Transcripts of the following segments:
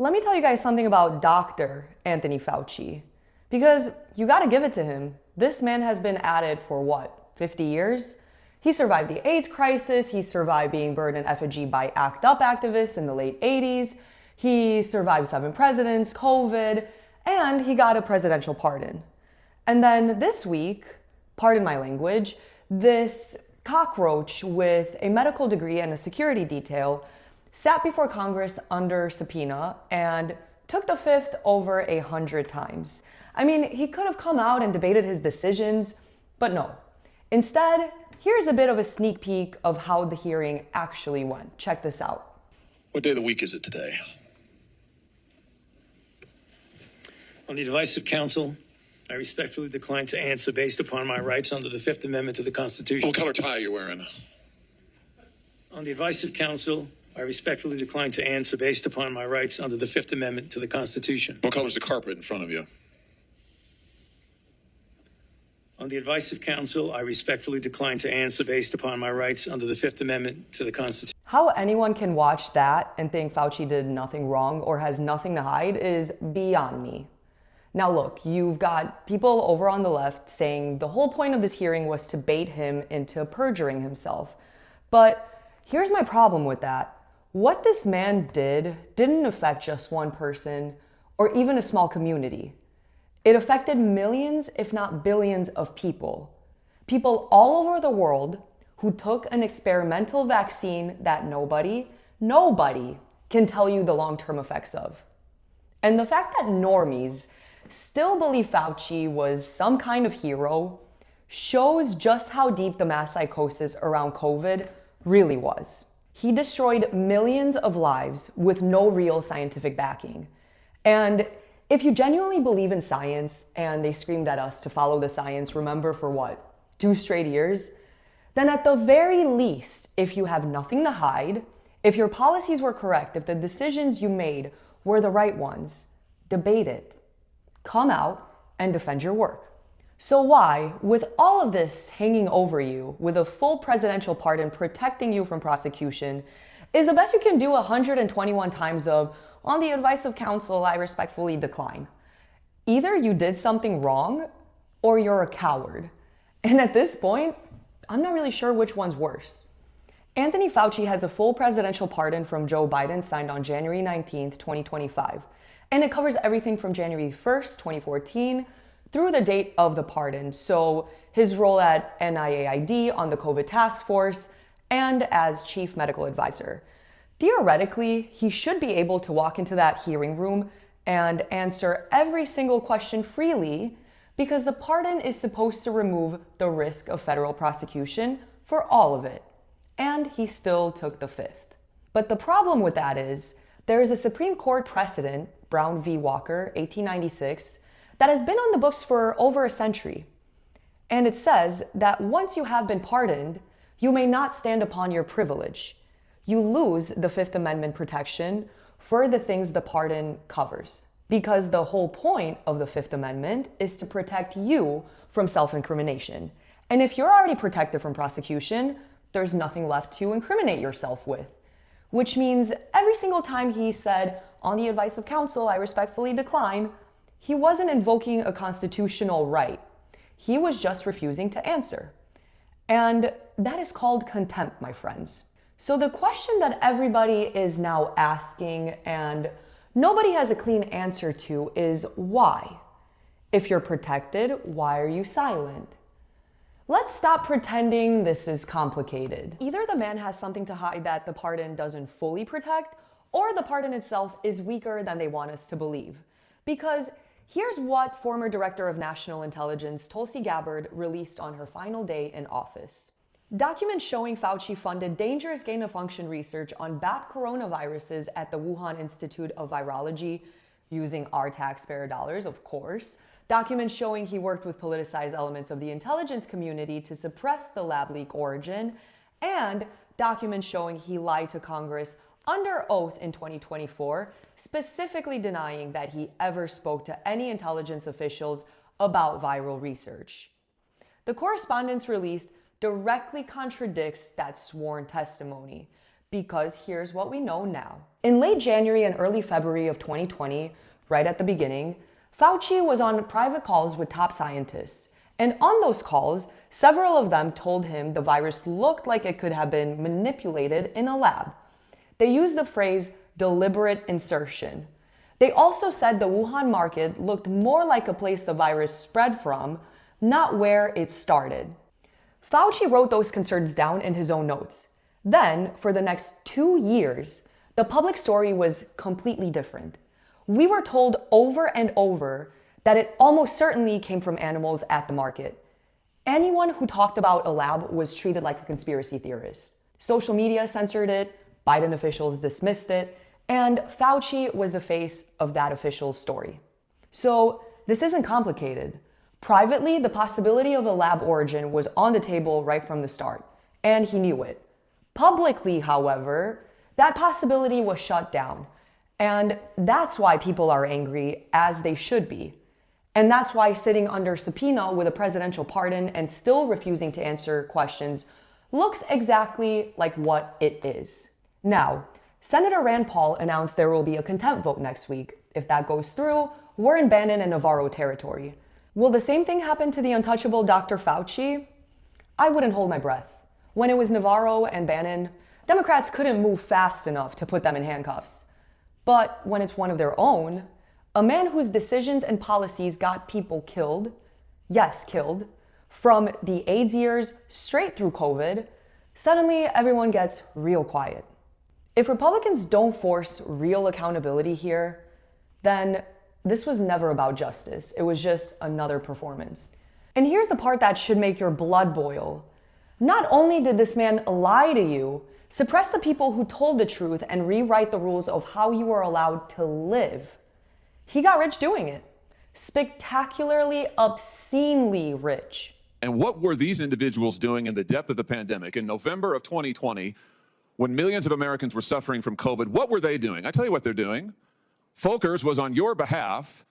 Let me tell you guys something about Dr. Anthony Fauci, because you gotta give it to him. This man has been at it for what, 50 years? He survived the AIDS crisis, he survived being burned in effigy by ACT UP activists in the late 80s, he survived 7 presidents, COVID, and he got a presidential pardon. And then this week, pardon my language, this cockroach with a medical degree and a security detail sat before Congress under subpoena and took the fifth over 100 times. I mean, he could have come out and debated his decisions, but no. Instead, here's a bit of a sneak peek of how the hearing actually went. Check this out. What day of the week is it today? On the advice of counsel, I respectfully decline to answer based upon my rights under the Fifth Amendment to the Constitution. What color tie are you wearing? On the advice of counsel, I respectfully decline to answer based upon my rights under the Fifth Amendment to the Constitution. What color is the carpet in front of you? On the advice of counsel, I respectfully decline to answer based upon my rights under the Fifth Amendment to the Constitution. How anyone can watch that and think Fauci did nothing wrong or has nothing to hide is beyond me. Now look, you've got people over on the left saying the whole point of this hearing was to bait him into perjuring himself. But here's my problem with that. What this man didn't affect just one person or even a small community. It affected millions, if not billions of people. People all over the world who took an experimental vaccine that nobody can tell you the long-term effects of. And the fact that normies still believe Fauci was some kind of hero shows just how deep the mass psychosis around COVID really was. He destroyed millions of lives with no real scientific backing. And if you genuinely believe in science, and they screamed at us to follow the science, remember, for what, 2 straight years? Then at the very least, if you have nothing to hide, if your policies were correct, if the decisions you made were the right ones, debate it. Come out and defend your work. So why, with all of this hanging over you, with a full presidential pardon protecting you from prosecution, is the best you can do 121 times of, on the advice of counsel, I respectfully decline? Either you did something wrong or you're a coward. And at this point, I'm not really sure which one's worse. Anthony Fauci has a full presidential pardon from Joe Biden signed on January 19th, 2025. And it covers everything from January 1st, 2014 through the date of the pardon. So his role at NIAID on the COVID task force and as chief medical advisor. Theoretically, he should be able to walk into that hearing room and answer every single question freely because the pardon is supposed to remove the risk of federal prosecution for all of it. And he still took the fifth. But the problem with that is there is a Supreme Court precedent, Brown v. Walker, 1896, that has been on the books for over a century. And it says that once you have been pardoned, you may not stand upon your privilege. You lose the Fifth Amendment protection for the things the pardon covers. Because the whole point of the Fifth Amendment is to protect you from self-incrimination. And if you're already protected from prosecution, there's nothing left to incriminate yourself with. Which means every single time he said, on the advice of counsel, I respectfully decline, he wasn't invoking a constitutional right. He was just refusing to answer. And that is called contempt, my friends. So the question that everybody is now asking and nobody has a clean answer to is why? If you're protected, why are you silent? Let's stop pretending this is complicated. Either the man has something to hide that the pardon doesn't fully protect, or the pardon itself is weaker than they want us to believe. Because here's what former Director of National Intelligence Tulsi Gabbard released on her final day in office. Documents showing Fauci funded dangerous gain-of-function research on bat coronaviruses at the Wuhan Institute of Virology, using our taxpayer dollars, of course. Documents showing he worked with politicized elements of the intelligence community to suppress the lab leak origin, and documents showing he lied to Congress under oath in 2024, specifically denying that he ever spoke to any intelligence officials about viral research. The correspondence released directly contradicts that sworn testimony, Because here's what we know now. In late January and early February of 2020, right at the beginning, Fauci was on private calls with top scientists. And on those calls, several of them told him the virus looked like it could have been manipulated in a lab. They used the phrase deliberate insertion. They also said the Wuhan market looked more like a place the virus spread from, not where it started. Fauci wrote those concerns down in his own notes. Then, for the next 2 years, the public story was completely different. We were told over and over that it almost certainly came from animals at the market. Anyone who talked about a lab was treated like a conspiracy theorist. Social media censored it, Biden officials dismissed it, and Fauci was the face of that official story. So this isn't complicated. Privately, the possibility of a lab origin was on the table right from the start, and he knew it. Publicly, however, that possibility was shut down, and that's why people are angry, as they should be. And that's why sitting under subpoena with a presidential pardon and still refusing to answer questions looks exactly like what it is. Now, Senator Rand Paul announced there will be a contempt vote next week. If that goes through, we're in Bannon and Navarro territory. Will the same thing happen to the untouchable Dr. Fauci? I wouldn't hold my breath. When it was Navarro and Bannon, Democrats couldn't move fast enough to put them in handcuffs. But when it's one of their own, a man whose decisions and policies got people killed, yes, killed, from the AIDS years straight through COVID, suddenly everyone gets real quiet. If Republicans don't force real accountability here, then this was never about justice. It was just another performance. And here's the part that should make your blood boil. Not only did this man lie to you, suppress the people who told the truth, and rewrite the rules of how you were allowed to live, he got rich doing it. Spectacularly, obscenely rich. And what were these individuals doing in the depth of the pandemic in November of 2020, when millions of Americans were suffering from COVID? What were they doing? I tell you what they're doing. Folkers was on your behalf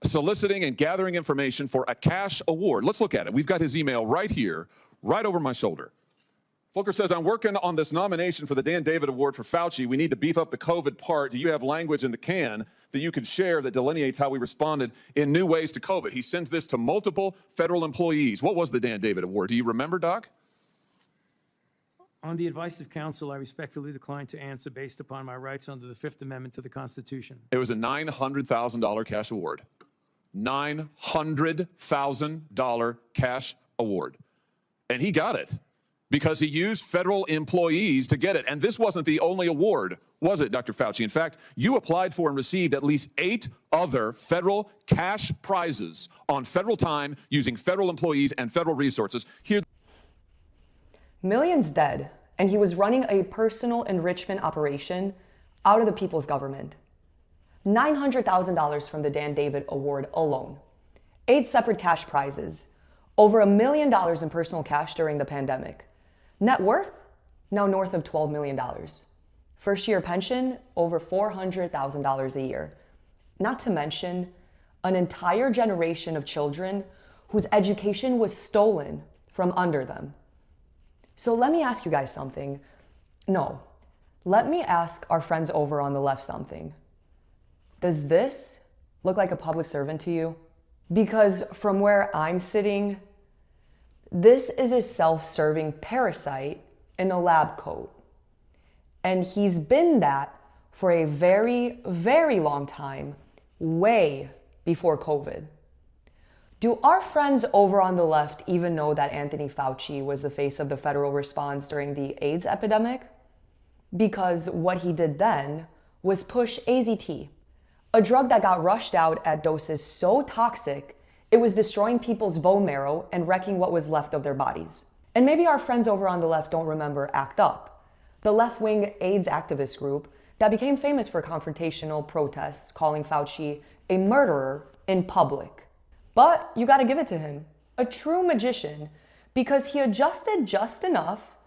soliciting and gathering information for a cash award. Let's look at it. We've got his email right here, right over my shoulder. Volker says, I'm working on this nomination for the Dan David Award for Fauci. We need to beef up the COVID part. Do you have language in the can that you can share that delineates how we responded in new ways to COVID? He sends this to multiple federal employees. What was the Dan David Award? Do you remember, Doc? On the advice of counsel, I respectfully decline to answer based upon my rights under the Fifth Amendment to the Constitution. It was a $900,000 cash award. $900,000 cash award. And he got it because he used federal employees to get it. And this wasn't the only award, was it, Dr. Fauci? In fact, you applied for and received at least 8 other federal cash prizes on federal time using federal employees and federal resources. Here. Millions dead, and he was running a personal enrichment operation out of the people's government. $900,000 from the Dan David Award alone. 8 separate cash prizes. Over $1 million in personal cash during the pandemic. Net worth? Now north of $12 million. First year pension? Over $400,000 a year. Not to mention an entire generation of children whose education was stolen from under them. So let me ask you guys something. No, let me ask our friends over on the left something. Does this look like a public servant to you? Because from where I'm sitting, this is a self-serving parasite in a lab coat. And he's been that for a very, very long time, way before COVID. Do our friends over on the left even know that Anthony Fauci was the face of the federal response during the AIDS epidemic? Because what he did then was push AZT, a drug that got rushed out at doses so toxic, it was destroying people's bone marrow and wrecking what was left of their bodies. And maybe our friends over on the left don't remember ACT UP, the left-wing AIDS activist group that became famous for confrontational protests calling Fauci a murderer in public. But you gotta give it to him, a true magician, because he adjusted just enough,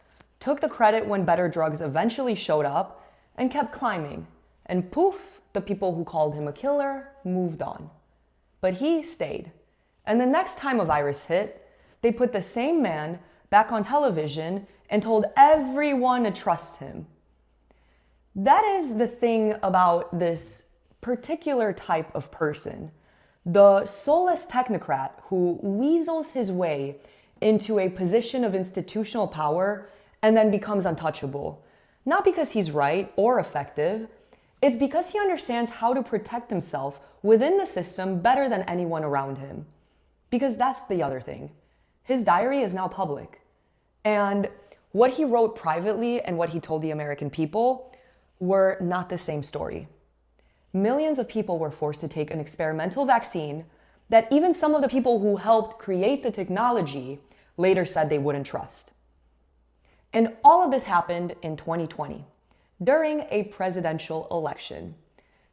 took the credit when better drugs eventually showed up, and kept climbing. And poof, the people who called him a killer moved on. But he stayed. And the next time a virus hit, they put the same man back on television and told everyone to trust him. That is the thing about this particular type of person, the soulless technocrat who weasels his way into a position of institutional power and then becomes untouchable. Not because he's right or effective, it's because he understands how to protect himself within the system better than anyone around him. Because that's the other thing. His diary is now public. And what he wrote privately and what he told the American people were not the same story. Millions of people were forced to take an experimental vaccine that even some of the people who helped create the technology later said they wouldn't trust. And all of this happened in 2020, during a presidential election.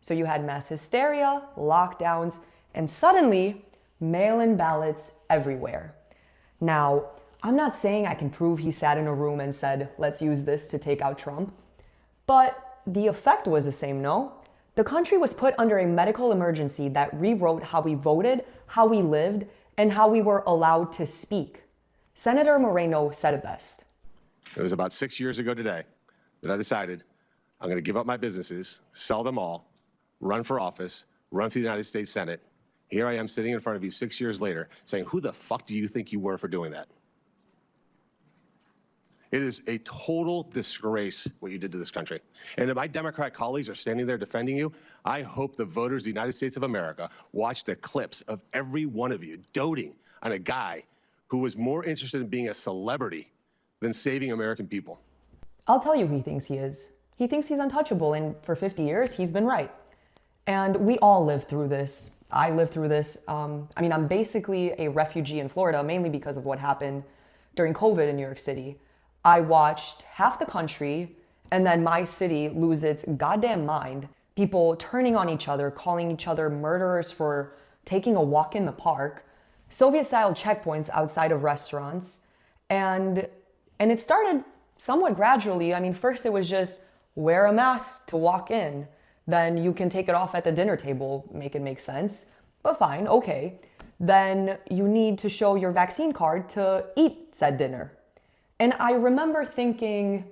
So you had mass hysteria, lockdowns, and suddenly mail-in ballots everywhere. Now, I'm not saying I can prove he sat in a room and said, let's use this to take out Trump, but the effect was the same, no? The country was put under a medical emergency that rewrote how we voted, how we lived, and how we were allowed to speak. Senator Moreno said it best. It was about 6 years ago today that I decided I'm going to give up my businesses, sell them all, run for office, run for the United States Senate. Here I am sitting in front of you 6 years later saying, who the fuck do you think you were for doing that? It is a total disgrace what you did to this country. And if my Democrat colleagues are standing there defending you, I hope the voters of the United States of America watch the clips of every one of you doting on a guy who was more interested in being a celebrity than saving American people. I'll tell you who he thinks he is. He thinks he's untouchable, and for 50 years, he's been right. And we all lived through this. I lived through this. I'm basically a refugee in Florida, mainly because of what happened during COVID in New York City. I watched half the country and then my city lose its goddamn mind. People turning on each other, calling each other murderers for taking a walk in the park, Soviet-style checkpoints outside of restaurants. And it started somewhat gradually. First it was just wear a mask to walk in. Then you can take it off at the dinner table, make it make sense. But fine, okay. Then you need to show your vaccine card to eat said dinner. And I remember thinking,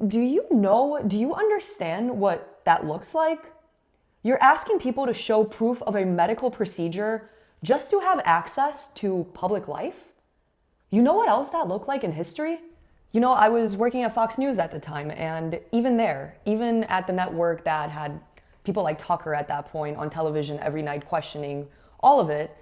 do you understand what that looks like? You're asking people to show proof of a medical procedure just to have access to public life? You know what else that looked like in history? I was working at Fox News at the time, and even at the network that had people like Tucker at that point on television every night questioning all of it,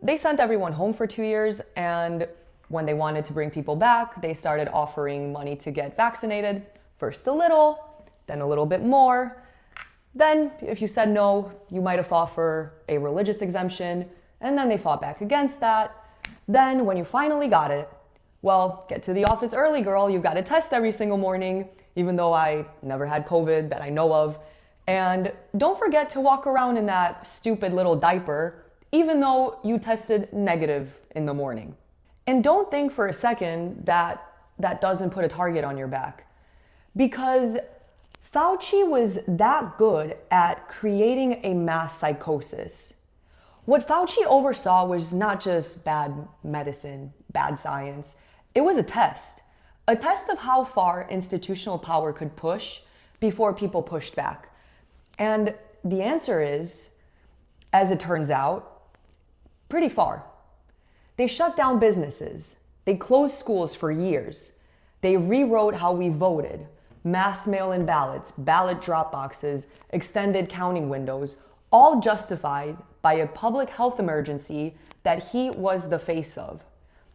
they sent everyone home for 2 years, and when they wanted to bring people back, they started offering money to get vaccinated. First a little, then a little bit more. Then, if you said no, you might have fought for a religious exemption, and then they fought back against that. Then, when you finally got it, well, get to the office early, girl. You've got to test every single morning, even though I never had COVID that I know of. And don't forget to walk around in that stupid little diaper, even though you tested negative in the morning. And don't think for a second that that doesn't put a target on your back. Because Fauci was that good at creating a mass psychosis. What Fauci oversaw was not just bad medicine, bad science. It was a test of how far institutional power could push before people pushed back. And the answer is, as it turns out, pretty far. They shut down businesses. They closed schools for years. They rewrote how we voted. Mass mail-in ballots, ballot drop boxes, extended counting windows, all justified by a public health emergency that he was the face of.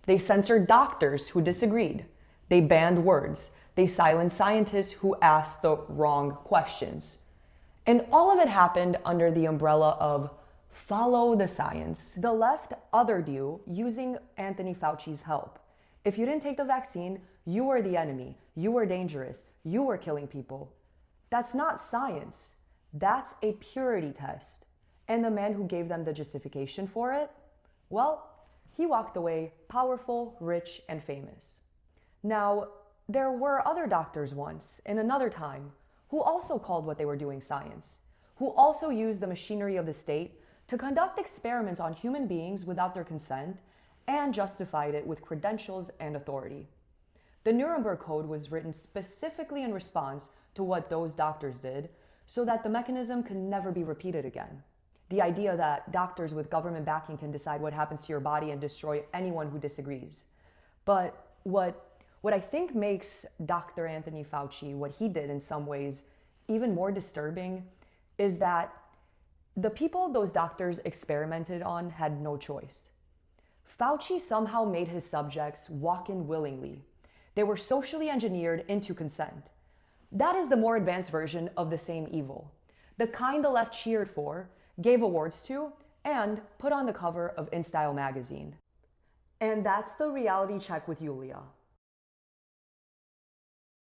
They censored doctors who disagreed. They banned words. They silenced scientists who asked the wrong questions. And all of it happened under the umbrella of follow the science. The left othered you using Anthony Fauci's help. If you didn't take the vaccine, you were the enemy. You were dangerous. You were killing people. That's not science. That's a purity test. And the man who gave them the justification for it, well, he walked away powerful, rich, and famous. Now, there were other doctors once, in another time, who also called what they were doing science, who also used the machinery of the state to conduct experiments on human beings without their consent and justified it with credentials and authority. The Nuremberg Code was written specifically in response to what those doctors did so that the mechanism can never be repeated again. The idea that doctors with government backing can decide what happens to your body and destroy anyone who disagrees. But what I think makes Dr. Anthony Fauci, what he did in some ways, even more disturbing is that the people those doctors experimented on had no choice. Fauci somehow made his subjects walk in willingly. They were socially engineered into consent. That is the more advanced version of the same evil, the kind the left cheered for, gave awards to, and put on the cover of InStyle magazine. And that's the reality check with Iulia.